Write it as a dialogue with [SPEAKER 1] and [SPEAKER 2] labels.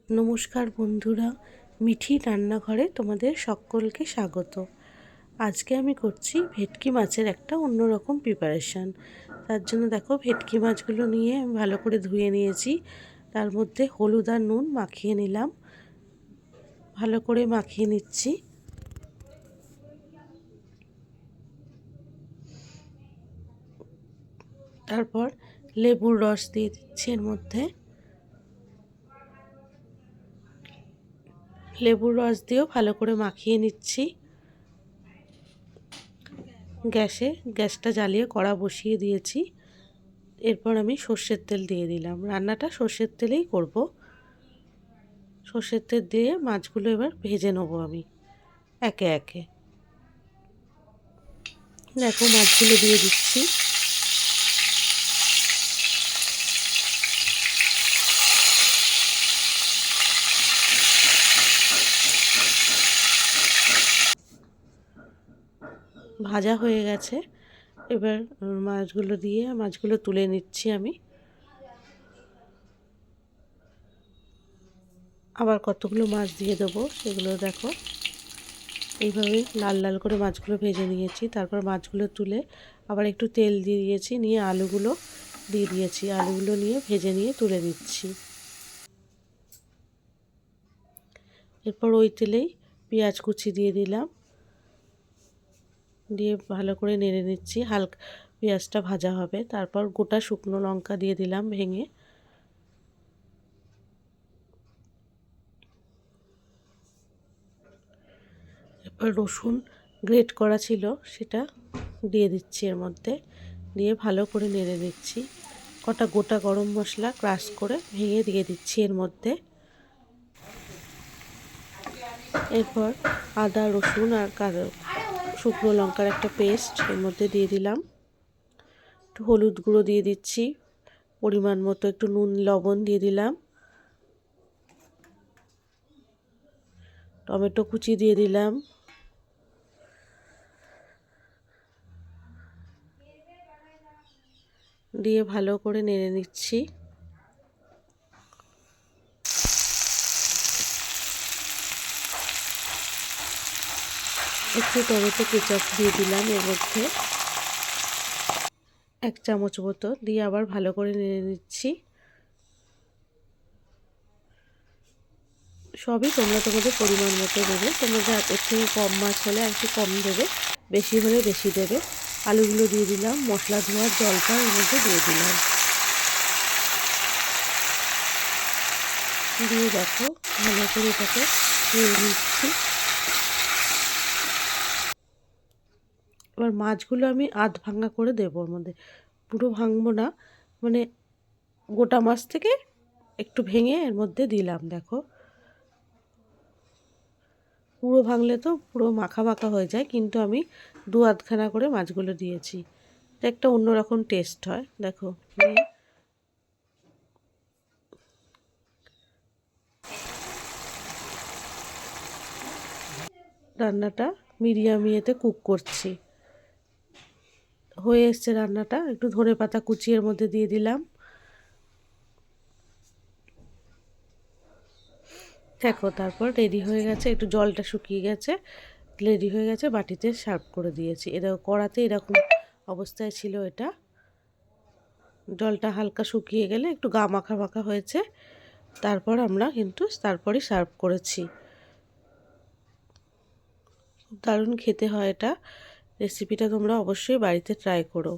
[SPEAKER 1] নমস্কার বন্ধুরা, মিঠি রান্নাঘরে তোমাদের সকলকে স্বাগত। আজকে আমি করছি ভেটকি মাছের একটা অন্যরকম প্রিপারেশান। তার জন্য দেখো, ভেটকি মাছগুলো নিয়ে আমি ভালো করে ধুয়ে নিয়েছি। তার মধ্যে হলুদ আর নুন মাখিয়ে নিলাম, ভালো করে মাখিয়ে নিচ্ছি। তারপর লেবুর রস দিয়ে দিচ্ছি এর মধ্যে। লেবুর রস দিয়েও ভালো করে মাখিয়ে নিচ্ছি। গ্যাসটা জ্বালিয়ে কড়া বসিয়ে দিয়েছি। এরপর আমি সর্ষের তেল দিয়ে দিলাম। রান্নাটা সর্ষের তেলেই করব। সর্ষের তেল দিয়ে মাছগুলো এবার ভেজে নেবো আমি একে একে। দেখো, মাছগুলো দিয়ে দিচ্ছি। ভাজা হয়ে গেছে। এবার মাছগুলো তুলে নিচ্ছি আমি। আবার কতগুলো মাছ দিয়ে দেবো, সেগুলো দেখো। এইভাবে লাল লাল করে মাছগুলো ভেজে নিয়েছি। তারপর মাছগুলো তুলে আবার একটু তেল দিয়ে দিয়েছি, নিয়ে আলুগুলো দিয়ে দিয়েছি। আলুগুলো নিয়ে ভেজে নিয়ে তুলে দিচ্ছি। এরপর ওই তেলেই পেঁয়াজ কুচি দিয়ে দিলাম, দিয়ে ভালো করে নেড়ে নিচ্ছি। হালকা পেঁয়াজটা ভাজা হবে। তারপর গোটা শুকনো লঙ্কা দিয়ে দিলাম ভেঙে। এরপর রসুন গ্রেট করা ছিল, সেটা দিয়ে দিচ্ছি এর মধ্যে। দিয়ে ভালো করে নেড়ে নিচ্ছি। কটা গোটা গরম মশলা ক্রাশ করে ভেঙে দিয়ে দিচ্ছি এর মধ্যে। এরপর আদা রসুন আর শুকনো লঙ্কার একটা পেস্ট এর মধ্যে দিয়ে দিলাম। একটু হলুদ গুঁড়ো দিয়ে দিচ্ছি, পরিমাণ মতো একটু নুন লবণ দিয়ে দিলাম। টমেটো কুচি দিয়ে দিলাম। দিয়ে ভালো করে নেড়ে নিচ্ছি। একটু টমেটো কেচাপ দিয়ে দিলাম এর মধ্যে, 1 চামচ মতো। দিয়ে আবার ভালো করে নেড়ে নিচ্ছি। সবই তোমরা তোমাদের পরিমাণ মতো দেবে। তোমাদের এর থেকে কম মাছ হলে একটু কম দেবে, বেশি হলে বেশি দেবে। আলুগুলো দিয়ে দিলাম, মশলা ধোয়ার জলটা এর মধ্যে দিয়ে দিলাম। দিয়ে দেখো, ভালো করে এটাকে নেড়ে নিচ্ছি। এবার মাছগুলো আমি আধ ভাঙা করে দেবো ওর মধ্যে, পুরো ভাঙবো না। মানে গোটা মাছ থেকে একটু ভেঙে এর মধ্যে দিলাম। দেখো, পুরো ভাঙলে তো পুরো মাখা মাখা হয়ে যায়, কিন্তু আমি দু আধখানা করে মাছগুলো দিয়েছি। এটা একটা অন্যরকম টেস্ট হয়। দেখো, রান্নাটা মিডিয়াম ইয়েতে কুক করছি। হয়ে এসছে রান্নাটা। একটু ধনেপাতা কুচি এর মধ্যে দিয়ে দিলাম। দেখো, তারপর রেডি হয়ে গেছে। একটু জলটা শুকিয়ে গেছে, রেডি হয়ে গেছে। বাটিতে সার্ভ করে দিয়েছি। এটা কড়াতে এরকম অবস্থায় ছিল এটা। জলটা হালকা শুকিয়ে গেলে একটু গা মাখা মাখা হয়েছে। তারপর আমরা কিন্তু তারপরই সার্ভ করেছি। দারুণ খেতে হয় এটা। রেসিপিটা তোমরা অবশ্যই বাড়িতে ট্রাই করো।